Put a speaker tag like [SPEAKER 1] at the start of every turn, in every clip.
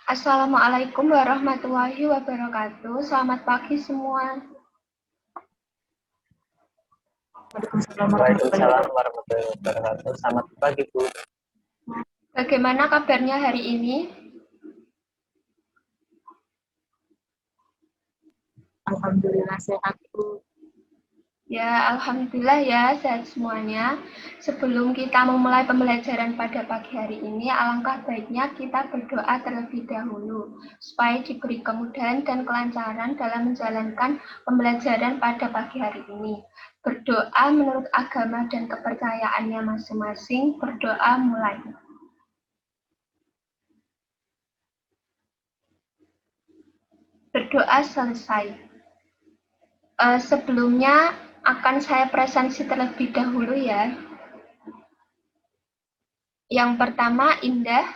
[SPEAKER 1] Assalamualaikum warahmatullahi wabarakatuh. Selamat pagi semua.
[SPEAKER 2] Waalaikumsalam warahmatullahi wabarakatuh. Selamat pagi, Bu.
[SPEAKER 1] Bagaimana kabarnya hari ini?
[SPEAKER 3] Alhamdulillah sehat, Bu.
[SPEAKER 1] Ya, alhamdulillah ya, sehat semuanya. Sebelum kita memulai pembelajaran pada pagi hari ini, alangkah baiknya kita berdoa terlebih dahulu, supaya diberi kemudahan dan kelancaran dalam menjalankan pembelajaran pada pagi hari ini. Berdoa menurut agama dan kepercayaannya masing-masing, berdoa mulai. Berdoa selesai. Sebelumnya akan saya presentasi terlebih dahulu ya. Yang pertama, Indah.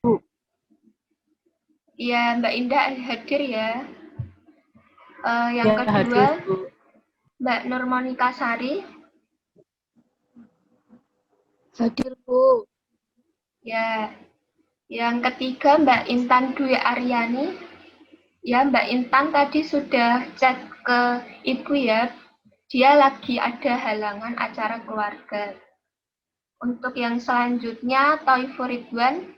[SPEAKER 3] Bu.
[SPEAKER 1] Ya, Mbak Indah hadir ya. Yang
[SPEAKER 3] Ya,
[SPEAKER 1] kedua,
[SPEAKER 3] hadir, Bu.
[SPEAKER 1] Mbak Nurmonika Sari.
[SPEAKER 3] Hadir, Bu.
[SPEAKER 1] Ya. Yang ketiga, Mbak Intan Dwi Aryani. Ya, Mbak Intan tadi sudah chat ke Ibu ya. Dia lagi ada halangan acara keluarga. Untuk yang selanjutnya, Toifur Ridwan.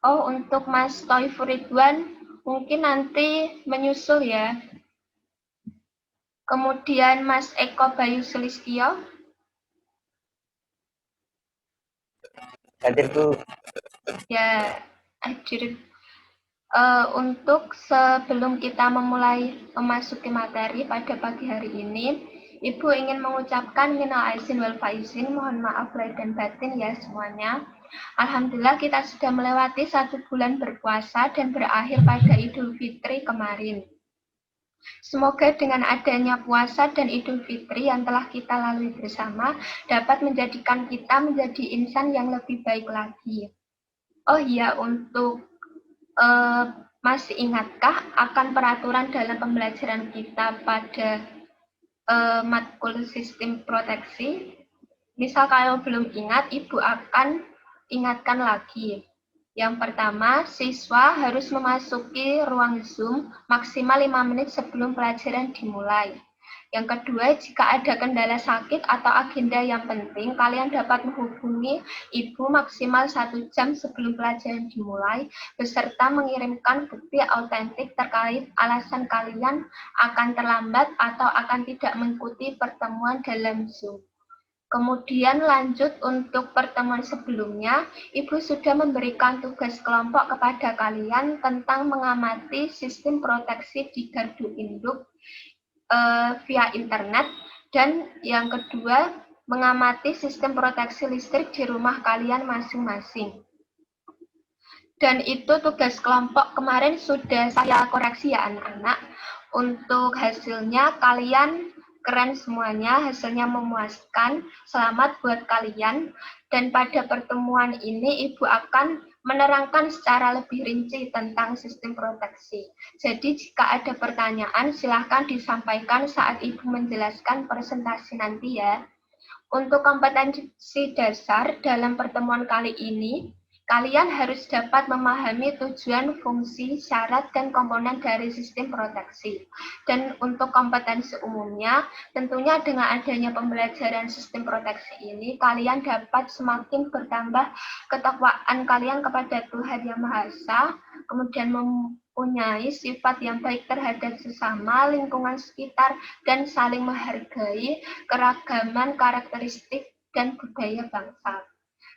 [SPEAKER 1] Oh, untuk Mas Toifur Ridwan, mungkin nanti menyusul ya. Kemudian Mas Eko Bayu Sulistyo.
[SPEAKER 2] Hadir, Bu.
[SPEAKER 1] Ya, hadir. Untuk sebelum kita memulai memasuki materi pada pagi hari ini, Ibu ingin mengucapkan minal aizin wal faizin, mohon maaf lahir dan batin ya semuanya. Alhamdulillah kita sudah melewati 1 bulan berpuasa dan berakhir pada Idul Fitri kemarin. Semoga dengan adanya puasa dan Idul Fitri yang telah kita lalui bersama dapat menjadikan kita menjadi insan yang lebih baik lagi. Oh iya, untuk masih ingatkah akan peraturan dalam pembelajaran kita pada matkul sistem proteksi? Misal kalau belum ingat, Ibu akan ingatkan lagi. Yang pertama, siswa harus memasuki ruang Zoom maksimal 5 menit sebelum pelajaran dimulai. Yang kedua, jika ada kendala sakit atau agenda yang penting, kalian dapat menghubungi Ibu maksimal 1 jam sebelum pelajaran dimulai, beserta mengirimkan bukti autentik terkait alasan kalian akan terlambat atau akan tidak mengikuti pertemuan dalam Zoom. Kemudian lanjut untuk pertemuan sebelumnya, Ibu sudah memberikan tugas kelompok kepada kalian tentang mengamati sistem proteksi di gardu induk via internet, dan yang kedua mengamati sistem proteksi listrik di rumah kalian masing-masing. Dan itu tugas kelompok kemarin sudah saya koreksi ya anak-anak. Untuk hasilnya kalian keren semuanya, hasilnya memuaskan. Selamat buat kalian. Dan pada pertemuan ini Ibu akan menerangkan secara lebih rinci tentang sistem proteksi. Jadi jika ada pertanyaan silahkan disampaikan saat Ibu menjelaskan presentasi nanti ya. Untuk kompetensi dasar dalam pertemuan kali ini, kalian harus dapat memahami tujuan, fungsi, syarat, dan komponen dari sistem proteksi. Dan untuk kompetensi umumnya, tentunya dengan adanya pembelajaran sistem proteksi ini, kalian dapat semakin bertambah ketakwaan kalian kepada Tuhan Yang Maha Esa, kemudian mempunyai sifat yang baik terhadap sesama, lingkungan sekitar, dan saling menghargai keragaman karakteristik dan budaya bangsa.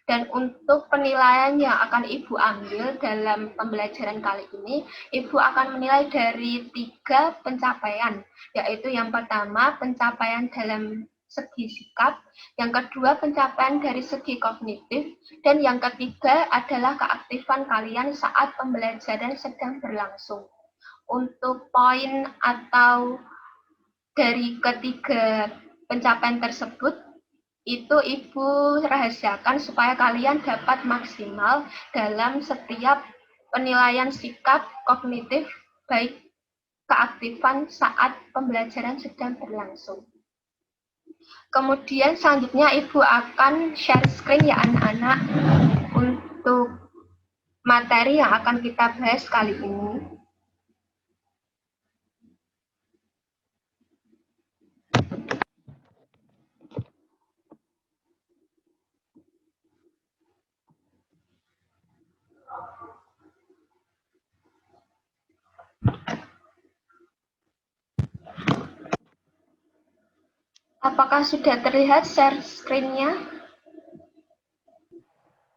[SPEAKER 1] Dan untuk penilaian yang akan Ibu ambil dalam pembelajaran kali ini, Ibu akan menilai dari 3 pencapaian, yaitu yang pertama pencapaian dalam segi sikap, yang kedua pencapaian dari segi kognitif, dan yang ketiga adalah keaktifan kalian saat pembelajaran sedang berlangsung. Untuk poin atau dari ketiga pencapaian tersebut, itu Ibu rahasiakan supaya kalian dapat maksimal dalam setiap penilaian sikap kognitif, baik keaktifan saat pembelajaran sedang berlangsung. Kemudian selanjutnya Ibu akan share screen ya anak-anak untuk materi yang akan kita bahas kali ini. Apakah sudah terlihat share screen-nya?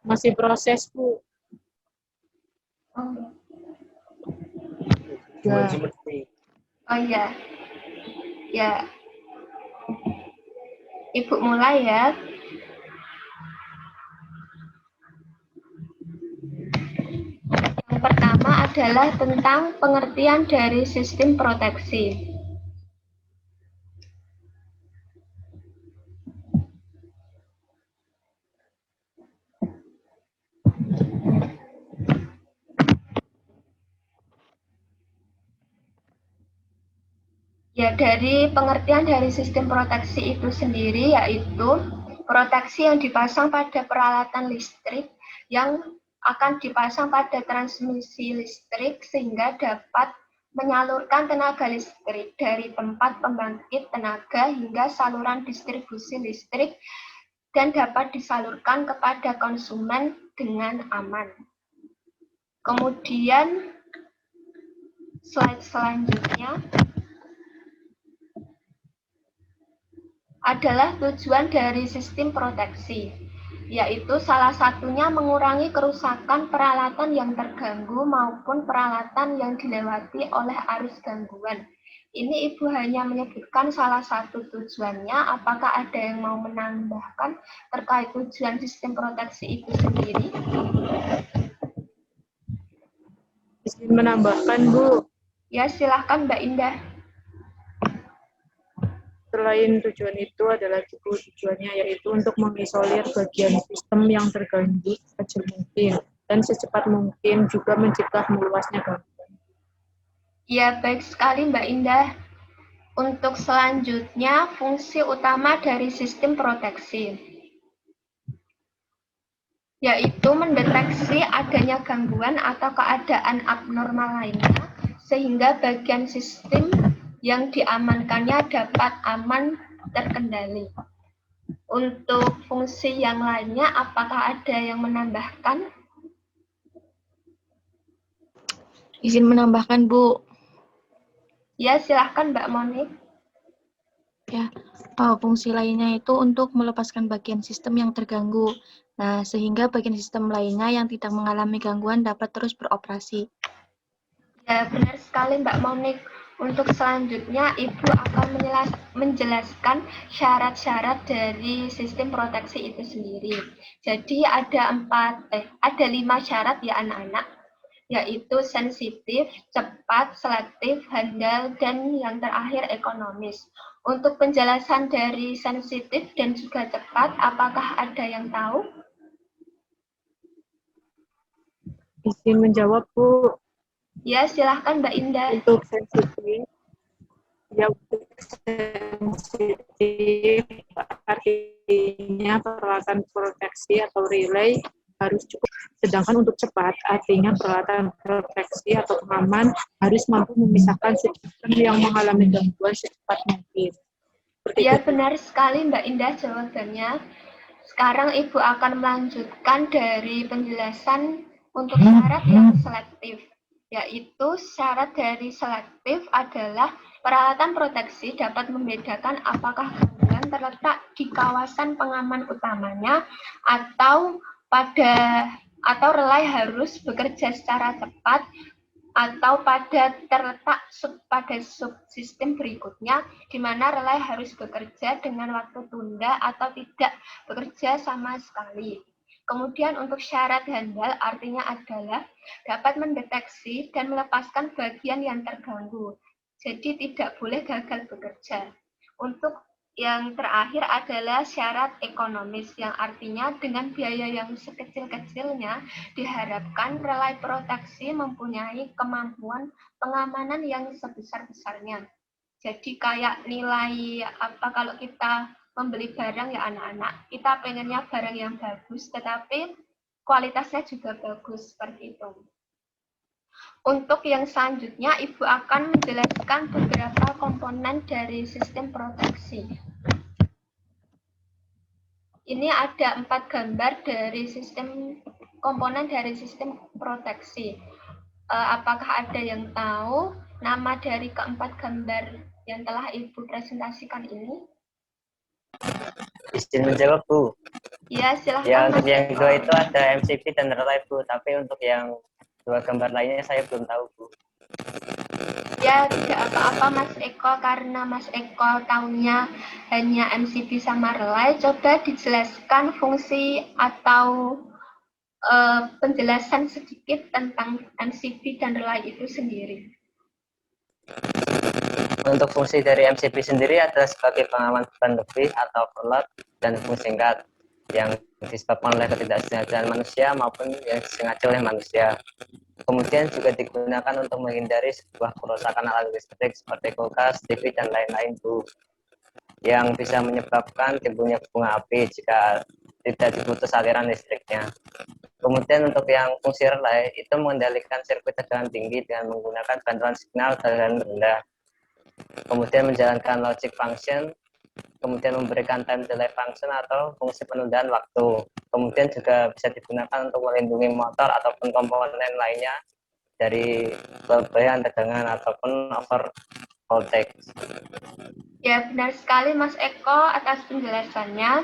[SPEAKER 3] Masih proses, Bu.
[SPEAKER 1] Oh,
[SPEAKER 3] Ya.
[SPEAKER 1] oh ya. Ya. Ibu mulai ya. Yang pertama adalah tentang pengertian dari sistem proteksi. Ya, dari pengertian dari sistem proteksi itu sendiri yaitu proteksi yang dipasang pada peralatan listrik yang akan dipasang pada transmisi listrik sehingga dapat menyalurkan tenaga listrik dari tempat pembangkit tenaga hingga saluran distribusi listrik dan dapat disalurkan kepada konsumen dengan aman. Kemudian slide selanjutnya adalah tujuan dari sistem proteksi, yaitu salah satunya mengurangi kerusakan peralatan yang terganggu maupun peralatan yang dilewati oleh arus gangguan. Ini Ibu hanya menyebutkan salah satu tujuannya, apakah ada yang mau menambahkan terkait tujuan sistem proteksi itu sendiri?
[SPEAKER 3] Izin menambahkan, Bu.
[SPEAKER 1] Ya, silahkan Mbak Indah.
[SPEAKER 3] Selain tujuan itu adalah juga tujuannya yaitu untuk mengisolir bagian sistem yang terganggu sekecil mungkin dan secepat mungkin juga mencegah meluasnya gangguan.
[SPEAKER 1] Ya, baik sekali Mbak Indah. Untuk selanjutnya, fungsi utama dari sistem proteksi, yaitu mendeteksi adanya gangguan atau keadaan abnormal lainnya, sehingga bagian sistem yang diamankannya dapat aman terkendali. Untuk fungsi yang lainnya, apakah ada yang menambahkan?
[SPEAKER 3] Izin menambahkan, Bu.
[SPEAKER 1] Ya, silahkan Mbak Monik.
[SPEAKER 3] Ya, fungsi lainnya itu untuk melepaskan bagian sistem yang terganggu. Nah, sehingga bagian sistem lainnya yang tidak mengalami gangguan dapat terus beroperasi.
[SPEAKER 1] Ya, benar sekali Mbak Monik. Untuk selanjutnya, Ibu akan menjelaskan syarat-syarat dari sistem proteksi itu sendiri. Jadi ada 5 syarat ya anak-anak, yaitu sensitif, cepat, selektif, handal, dan yang terakhir ekonomis. Untuk penjelasan dari sensitif dan juga cepat, apakah ada yang tahu?
[SPEAKER 3] Izin menjawab, Bu.
[SPEAKER 1] Ya, silahkan Mbak Indah.
[SPEAKER 3] Untuk sensitif, artinya peralatan proteksi atau relay harus cukup. Sedangkan untuk cepat, artinya peralatan proteksi atau pengaman harus mampu memisahkan sistem yang mengalami gangguan secepat mungkin.
[SPEAKER 1] Ya, benar sekali Mbak Indah jawabannya. Sekarang Ibu akan melanjutkan dari penjelasan untuk syarat yang selektif. Yaitu syarat dari selektif adalah peralatan proteksi dapat membedakan apakah gangguan terletak di kawasan pengaman utamanya atau relay harus bekerja secara cepat atau terletak pada subsistem berikutnya, di mana relay harus bekerja dengan waktu tunda atau tidak bekerja sama sekali. Kemudian untuk syarat handal artinya adalah dapat mendeteksi dan melepaskan bagian yang terganggu. Jadi tidak boleh gagal bekerja. Untuk yang terakhir adalah syarat ekonomis yang artinya dengan biaya yang sekecil-kecilnya diharapkan relay proteksi mempunyai kemampuan pengamanan yang sebesar-besarnya. Jadi kayak nilai kalau kita membeli barang ya anak-anak, kita pengennya barang yang bagus, tetapi kualitasnya juga bagus, seperti itu. Untuk yang selanjutnya, Ibu akan menjelaskan beberapa komponen dari sistem proteksi. Ini ada 4 gambar dari komponen dari sistem proteksi. Apakah ada yang tahu nama dari keempat gambar yang telah Ibu presentasikan ini?
[SPEAKER 2] Izin menjawab, Bu.
[SPEAKER 1] Ya, silahkan.
[SPEAKER 2] Ya, untuk yang dua itu ada MCP dan relay, Bu. Tapi untuk yang dua gambar lainnya saya belum tahu, Bu.
[SPEAKER 1] Ya, tidak apa-apa Mas Eko, karena Mas Eko tahunya hanya MCP sama relay. Coba dijelaskan fungsi atau penjelasan sedikit tentang MCP dan relay itu sendiri.
[SPEAKER 2] Untuk fungsi dari MCP sendiri adalah sebagai pengaman beban lebih atau overload dan fungsi singkat yang disebabkan oleh ketidaksengajaan manusia maupun yang disengaja oleh manusia. Kemudian juga digunakan untuk menghindari sebuah kerusakan alat listrik seperti kulkas, TV, dan lain-lain, Bu, yang bisa menyebabkan timbulnya bunga api jika tidak diputus aliran listriknya. Kemudian untuk yang fungsi relay itu mengendalikan sirkuit tegangan tinggi dengan menggunakan bantuan signal tegangan rendah. Kemudian menjalankan logic function, kemudian memberikan time delay function atau fungsi penundaan waktu. Kemudian juga bisa digunakan untuk melindungi motor ataupun komponen lainnya dari kelebihan tegangan ataupun over voltage.
[SPEAKER 1] Ya, benar sekali Mas Eko atas penjelasannya.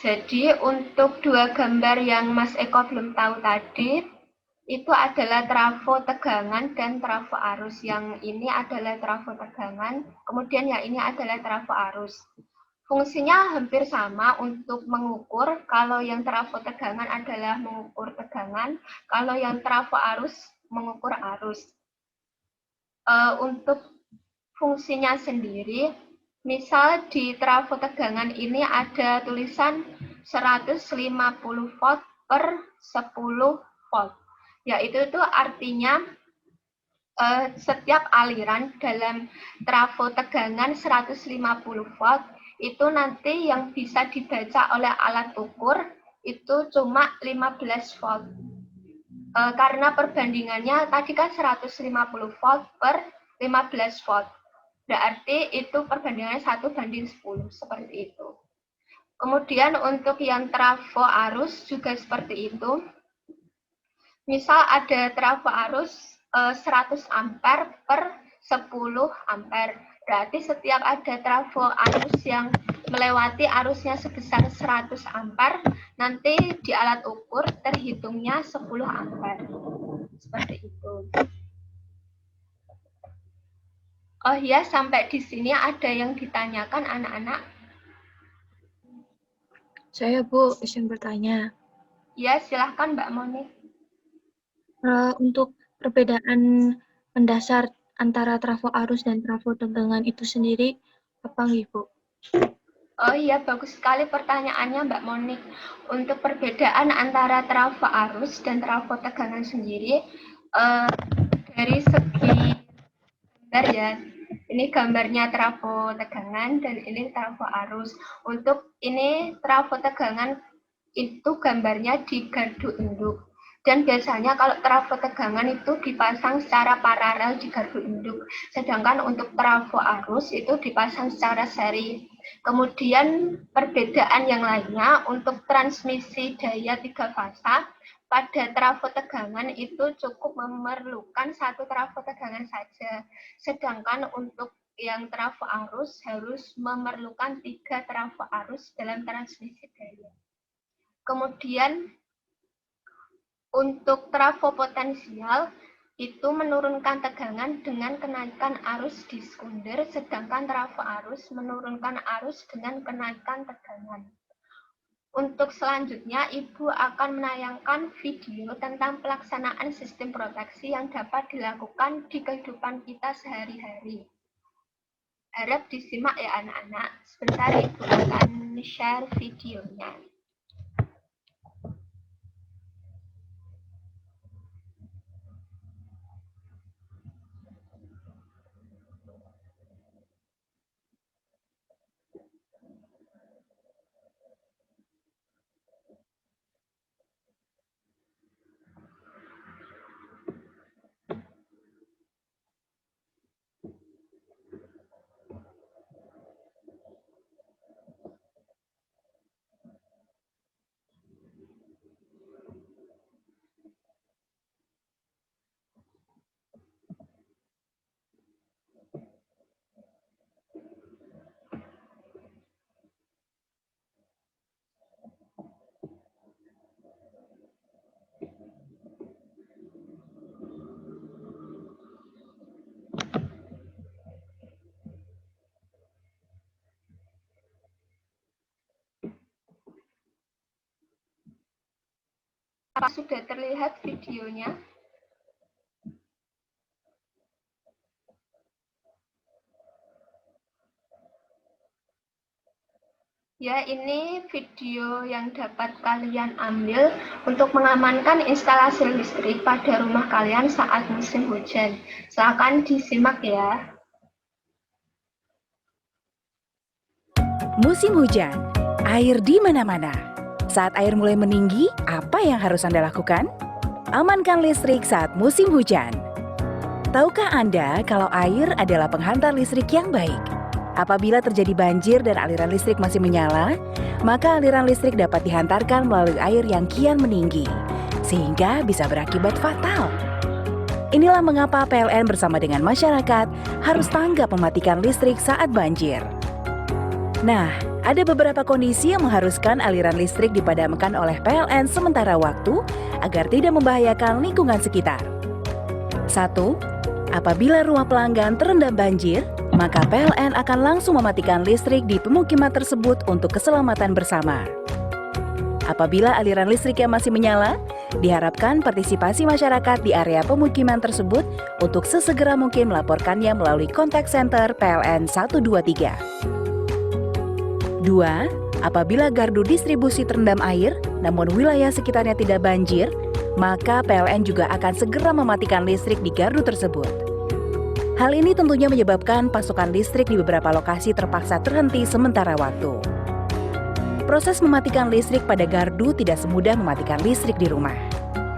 [SPEAKER 1] Jadi untuk dua gambar yang Mas Eko belum tahu tadi, itu adalah trafo tegangan dan trafo arus. Yang ini adalah trafo tegangan, kemudian yang ini adalah trafo arus. Fungsinya hampir sama untuk mengukur. Kalau yang trafo tegangan adalah mengukur tegangan, kalau yang trafo arus mengukur arus. Untuk fungsinya sendiri, misal di trafo tegangan ini ada tulisan 150 volt per 10 volt. Yaitu itu artinya setiap aliran dalam trafo tegangan 150 volt itu nanti yang bisa dibaca oleh alat ukur itu cuma 15 volt. Karena perbandingannya tadi kan 150 volt per 15 volt. Berarti itu perbandingannya 1:10, seperti itu. Kemudian untuk yang trafo arus juga seperti itu. Misal ada trafo arus 100 ampere per 10 ampere. Berarti setiap ada trafo arus yang melewati arusnya sebesar 100 ampere, nanti di alat ukur terhitungnya 10 ampere. Seperti itu. Oh ya, sampai di sini ada yang ditanyakan anak-anak?
[SPEAKER 4] Saya, Bu, izin bertanya.
[SPEAKER 1] Ya, silahkan Mbak Moni.
[SPEAKER 4] Untuk perbedaan mendasar antara trafo arus dan trafo tegangan itu sendiri, apa nggih, Bu?
[SPEAKER 1] Oh iya, bagus sekali pertanyaannya Mbak Monik. Untuk perbedaan antara trafo arus dan trafo tegangan sendiri, dari segi gambar ya, ini gambarnya trafo tegangan dan ini trafo arus. Untuk ini trafo tegangan itu gambarnya di gardu induk. Dan biasanya kalau trafo tegangan itu dipasang secara paralel di gardu induk. Sedangkan untuk trafo arus itu dipasang secara seri. Kemudian perbedaan yang lainnya untuk transmisi daya 3 fasa, pada trafo tegangan itu cukup memerlukan satu trafo tegangan saja. Sedangkan untuk yang trafo arus harus memerlukan 3 trafo arus dalam transmisi daya. Kemudian untuk trafo potensial itu menurunkan tegangan dengan kenaikan arus di sekunder, sedangkan trafo arus menurunkan arus dengan kenaikan tegangan. Untuk selanjutnya, Ibu akan menayangkan video tentang pelaksanaan sistem proteksi yang dapat dilakukan di kehidupan kita sehari-hari. Harap disimak ya anak-anak. Sebentar Ibu akan share videonya. Apa sudah terlihat videonya? Ya, ini video yang dapat kalian ambil untuk mengamankan instalasi listrik pada rumah kalian saat musim hujan. Silakan disimak ya.
[SPEAKER 5] Musim hujan, air di mana-mana. Saat air mulai meninggi, apa yang harus Anda lakukan? Amankan listrik saat musim hujan. Tahukah Anda kalau air adalah penghantar listrik yang baik? Apabila terjadi banjir dan aliran listrik masih menyala, maka aliran listrik dapat dihantarkan melalui air yang kian meninggi, sehingga bisa berakibat fatal. Inilah mengapa PLN bersama dengan masyarakat harus tanggap mematikan listrik saat banjir. Nah, ada beberapa kondisi yang mengharuskan aliran listrik dipadamkan oleh PLN sementara waktu agar tidak membahayakan lingkungan sekitar. 1. Apabila rumah pelanggan terendam banjir, maka PLN akan langsung mematikan listrik di pemukiman tersebut untuk keselamatan bersama. Apabila aliran listriknya masih menyala, diharapkan partisipasi masyarakat di area pemukiman tersebut untuk sesegera mungkin melaporkannya melalui kontak center PLN 123. 2. Apabila gardu distribusi terendam air, namun wilayah sekitarnya tidak banjir, maka PLN juga akan segera mematikan listrik di gardu tersebut. Hal ini tentunya menyebabkan pasokan listrik di beberapa lokasi terpaksa terhenti sementara waktu. Proses mematikan listrik pada gardu tidak semudah mematikan listrik di rumah.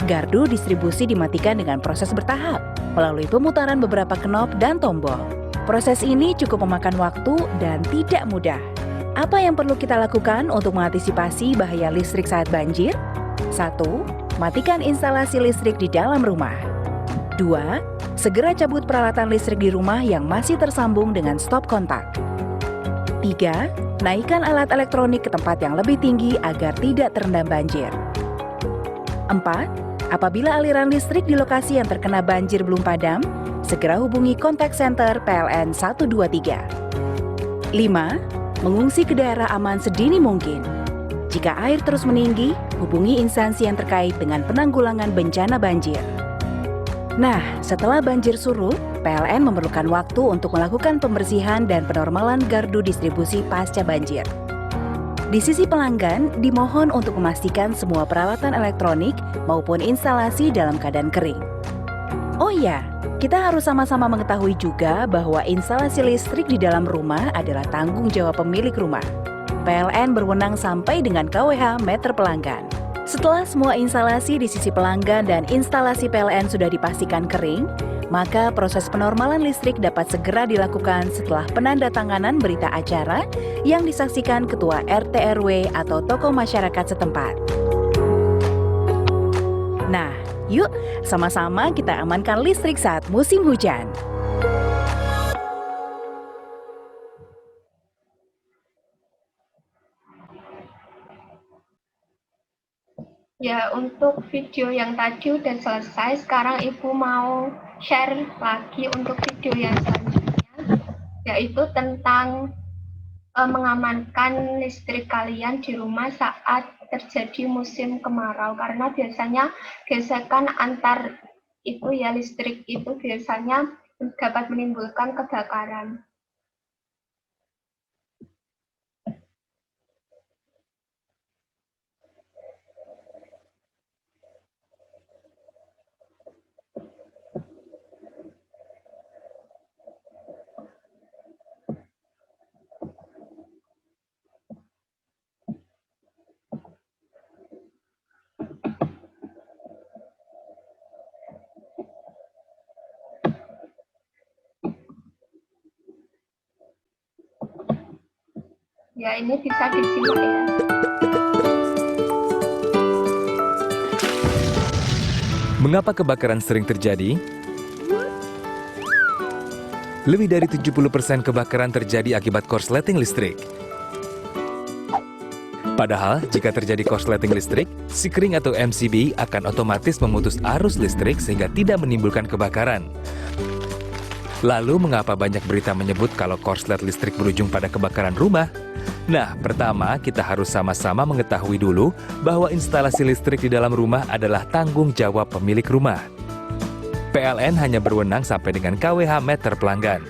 [SPEAKER 5] Gardu distribusi dimatikan dengan proses bertahap, melalui pemutaran beberapa knop dan tombol. Proses ini cukup memakan waktu dan tidak mudah. Apa yang perlu kita lakukan untuk mengantisipasi bahaya listrik saat banjir? 1. Matikan instalasi listrik di dalam rumah. 2. Segera cabut peralatan listrik di rumah yang masih tersambung dengan stop kontak. 3. Naikkan alat elektronik ke tempat yang lebih tinggi agar tidak terendam banjir. 4. Apabila aliran listrik di lokasi yang terkena banjir belum padam, segera hubungi kontak center PLN 123. 5. Mengungsi ke daerah aman sedini mungkin. Jika air terus meninggi, hubungi instansi yang terkait dengan penanggulangan bencana banjir. Nah, setelah banjir surut, PLN memerlukan waktu untuk melakukan pembersihan dan penormalan gardu distribusi pasca banjir. Di sisi pelanggan, dimohon untuk memastikan semua peralatan elektronik maupun instalasi dalam keadaan kering. Oh iya, kita harus sama-sama mengetahui juga bahwa instalasi listrik di dalam rumah adalah tanggung jawab pemilik rumah. PLN berwenang sampai dengan KWH meter pelanggan. Setelah semua instalasi di sisi pelanggan dan instalasi PLN sudah dipastikan kering, maka proses penormalan listrik dapat segera dilakukan setelah penandatanganan berita acara yang disaksikan Ketua RT RW atau tokoh masyarakat setempat. Nah, yuk sama-sama kita amankan listrik saat musim hujan.
[SPEAKER 1] Ya, untuk video yang tadi udah selesai, sekarang Ibu mau share lagi untuk video yang selanjutnya, yaitu tentang mengamankan listrik kalian di rumah saat terjadi musim kemarau, karena biasanya gesekan antar itu ya listrik itu biasanya dapat menimbulkan kebakaran. Ya, ini bisa disimak ya.
[SPEAKER 6] Mengapa kebakaran sering terjadi? Lebih dari 70% kebakaran terjadi akibat korsleting listrik. Padahal, jika terjadi korsleting listrik, sikring atau MCB akan otomatis memutus arus listrik sehingga tidak menimbulkan kebakaran. Lalu, mengapa banyak berita menyebut kalau korslet listrik berujung pada kebakaran rumah? Nah, pertama kita harus sama-sama mengetahui dulu bahwa instalasi listrik di dalam rumah adalah tanggung jawab pemilik rumah. PLN hanya berwenang sampai dengan kWh meter pelanggan.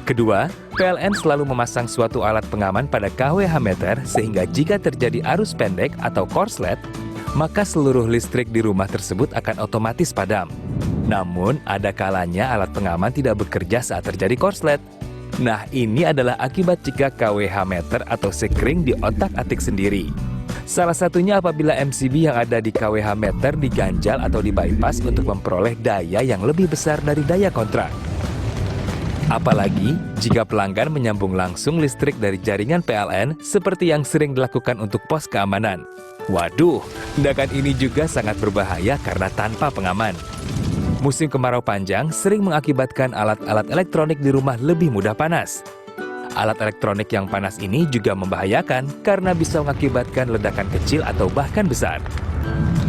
[SPEAKER 6] Kedua, PLN selalu memasang suatu alat pengaman pada kWh meter sehingga jika terjadi arus pendek atau korslet, maka seluruh listrik di rumah tersebut akan otomatis padam. Namun, ada kalanya alat pengaman tidak bekerja saat terjadi korslet. Nah, ini adalah akibat jika kWh meter atau sekring diotak-atik sendiri. Salah satunya apabila MCB yang ada di kWh meter diganjal atau di-bypass untuk memperoleh daya yang lebih besar dari daya kontrak. Apalagi jika pelanggan menyambung langsung listrik dari jaringan PLN seperti yang sering dilakukan untuk pos keamanan. Waduh, tindakan ini juga sangat berbahaya karena tanpa pengaman. Musim kemarau panjang sering mengakibatkan alat-alat elektronik di rumah lebih mudah panas. Alat elektronik yang panas ini juga membahayakan karena bisa mengakibatkan ledakan kecil atau bahkan besar.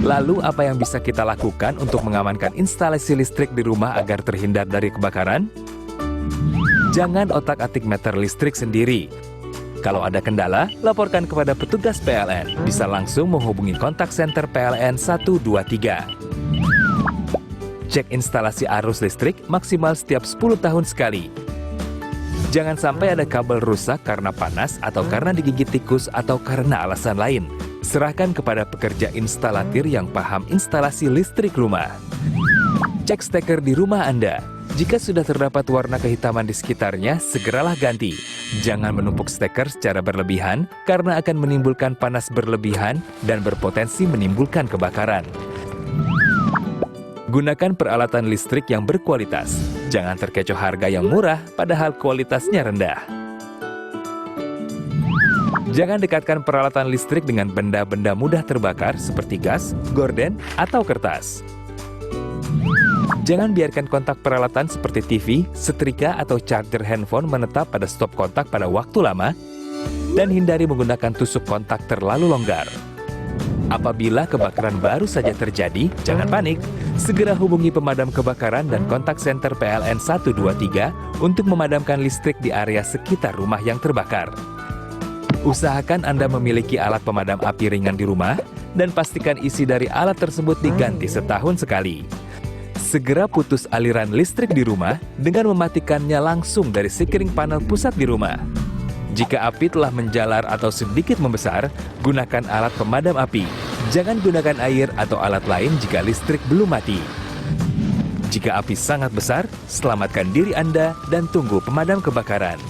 [SPEAKER 6] Lalu apa yang bisa kita lakukan untuk mengamankan instalasi listrik di rumah agar terhindar dari kebakaran? Jangan otak-atik meter listrik sendiri. Kalau ada kendala, laporkan kepada petugas PLN. Bisa langsung menghubungi kontak center PLN 123. Cek instalasi arus listrik maksimal setiap 10 tahun sekali. Jangan sampai ada kabel rusak karena panas atau karena digigit tikus atau karena alasan lain. Serahkan kepada pekerja instalatir yang paham instalasi listrik rumah. Cek steker di rumah Anda. Jika sudah terdapat warna kehitaman di sekitarnya, segeralah ganti. Jangan menumpuk steker secara berlebihan karena akan menimbulkan panas berlebihan dan berpotensi menimbulkan kebakaran. Gunakan peralatan listrik yang berkualitas. Jangan terkecoh harga yang murah padahal kualitasnya rendah. Jangan dekatkan peralatan listrik dengan benda-benda mudah terbakar seperti gas, gorden, atau kertas. Jangan biarkan kontak peralatan seperti TV, setrika, atau charger handphone menetap pada stop kontak pada waktu lama, dan hindari menggunakan tusuk kontak terlalu longgar. Apabila kebakaran baru saja terjadi, jangan panik. Segera hubungi pemadam kebakaran dan kontak center PLN 123 untuk memadamkan listrik di area sekitar rumah yang terbakar. Usahakan Anda memiliki alat pemadam api ringan di rumah dan pastikan isi dari alat tersebut diganti setahun sekali. Segera putus aliran listrik di rumah dengan mematikannya langsung dari sekring panel pusat di rumah. Jika api telah menjalar atau sedikit membesar, gunakan alat pemadam api. Jangan gunakan air atau alat lain jika listrik belum mati. Jika api sangat besar, selamatkan diri Anda dan tunggu pemadam kebakaran.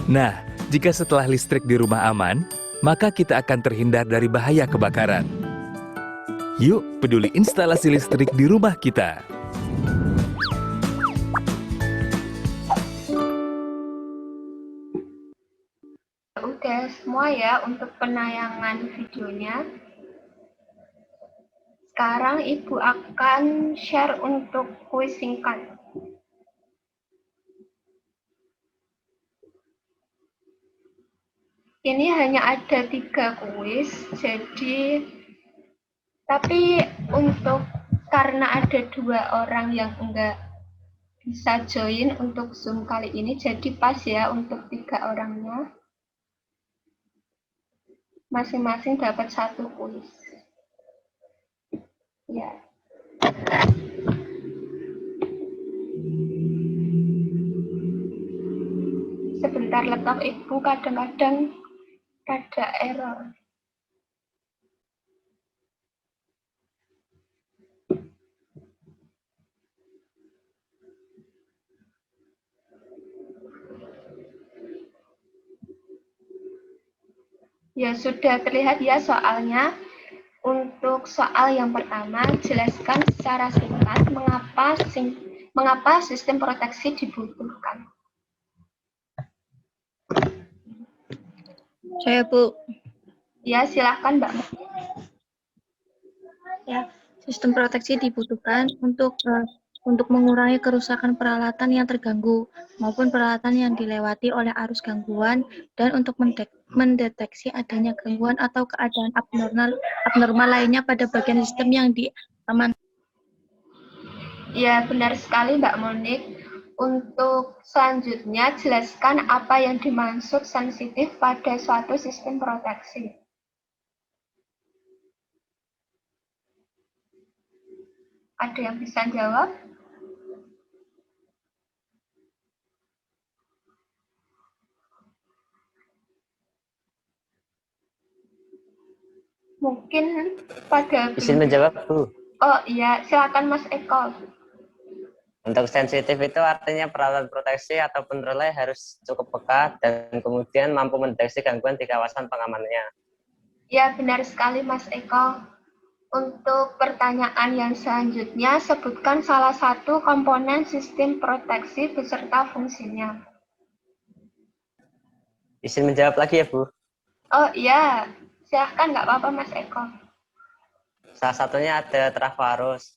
[SPEAKER 6] Nah, jika setelah listrik di rumah aman, maka kita akan terhindar dari bahaya kebakaran. Yuk, peduli instalasi listrik di rumah kita.
[SPEAKER 1] Udah semua ya untuk penayangan videonya. Sekarang Ibu akan share untuk kuis singkat. Ini hanya ada 3 kuis, jadi tapi karena ada 2 orang yang enggak bisa join untuk Zoom kali ini, jadi pas ya untuk 3 orangnya. Masing-masing dapat 1 kuis. Ya. Sebentar, laptop Ibu kadang-kadang ada error. Ya, sudah terlihat ya soalnya. Untuk soal yang pertama, jelaskan secara singkat mengapa sistem proteksi dibutuhkan.
[SPEAKER 4] Saya, Bu.
[SPEAKER 1] Ya, silahkan Mbak.
[SPEAKER 4] Ya, sistem proteksi dibutuhkan untuk mengurangi kerusakan peralatan yang terganggu maupun peralatan yang dilewati oleh arus gangguan dan untuk mendeteksi adanya gangguan atau keadaan abnormal lainnya pada bagian sistem yang diamankan.
[SPEAKER 1] Ya, benar sekali Mbak Monik. Untuk selanjutnya, jelaskan apa yang dimaksud sensitif pada suatu sistem proteksi. Ada yang bisa jawab? Mungkin pada
[SPEAKER 2] Izin menjawab, Bu.
[SPEAKER 1] Oh iya, silakan Mas Eko.
[SPEAKER 2] Untuk sensitif itu artinya peralatan proteksi ataupun relay harus cukup peka dan kemudian mampu mendeteksi gangguan di kawasan pengamanannya.
[SPEAKER 1] Ya, benar sekali Mas Eko. Untuk pertanyaan yang selanjutnya, sebutkan salah satu komponen sistem proteksi beserta fungsinya.
[SPEAKER 2] Izin menjawab lagi ya, Bu.
[SPEAKER 1] Oh iya, silahkan nggak apa-apa Mas Eko.
[SPEAKER 2] Salah satunya ada trafo arus.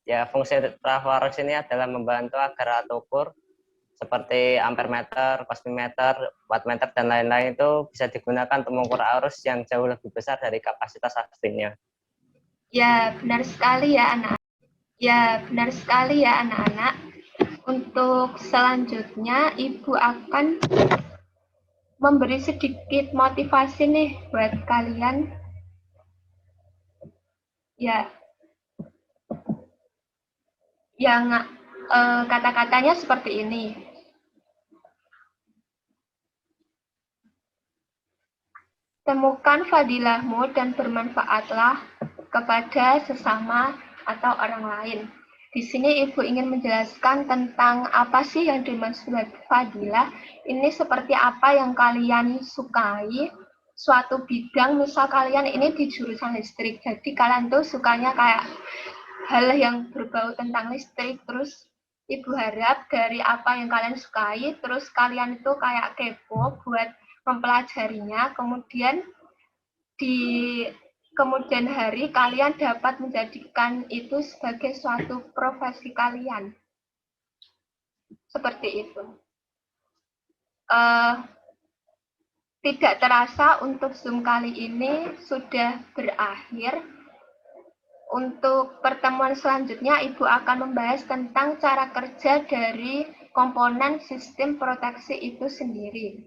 [SPEAKER 2] Ya, fungsi trafo arus ini adalah membantu agar alat ukur seperti ampermeter, cosmimeter, wattmeter, dan lain-lain itu bisa digunakan untuk mengukur arus yang jauh lebih besar dari kapasitas aslinya.
[SPEAKER 1] Ya, benar sekali ya anak-anak. Ya, benar sekali ya anak-anak. Untuk selanjutnya, Ibu akan memberi sedikit motivasi nih buat kalian. Ya, yang kata-katanya seperti ini. Temukan fadilahmu dan bermanfaatlah kepada sesama atau orang lain. Di sini Ibu ingin menjelaskan tentang apa sih yang dimaksud fadilah. Ini seperti apa yang kalian sukai, suatu bidang, misal kalian ini di jurusan listrik. Jadi kalian tuh sukanya kayak hal yang berbau tentang listrik, terus Ibu harap dari apa yang kalian sukai, terus kalian itu kayak kepo buat mempelajarinya, kemudian di kemudian hari kalian dapat menjadikan itu sebagai suatu profesi kalian. Seperti itu. Tidak terasa untuk Zoom kali ini sudah berakhir. Untuk pertemuan selanjutnya, Ibu akan membahas tentang cara kerja dari komponen sistem proteksi itu sendiri.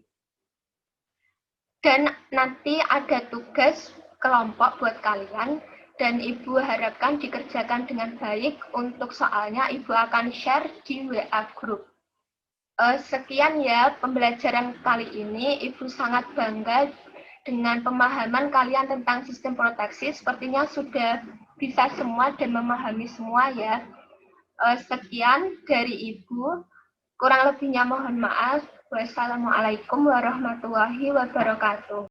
[SPEAKER 1] Dan nanti ada tugas kelompok buat kalian, dan Ibu harapkan dikerjakan dengan baik. Untuk soalnya, Ibu akan share di WA group. Sekian ya pembelajaran kali ini. Ibu sangat bangga dengan pemahaman kalian tentang sistem proteksi. Sepertinya sudah bisa semua dan memahami semua ya. Sekian dari Ibu. Kurang lebihnya mohon maaf. Wassalamualaikum warahmatullahi wabarakatuh.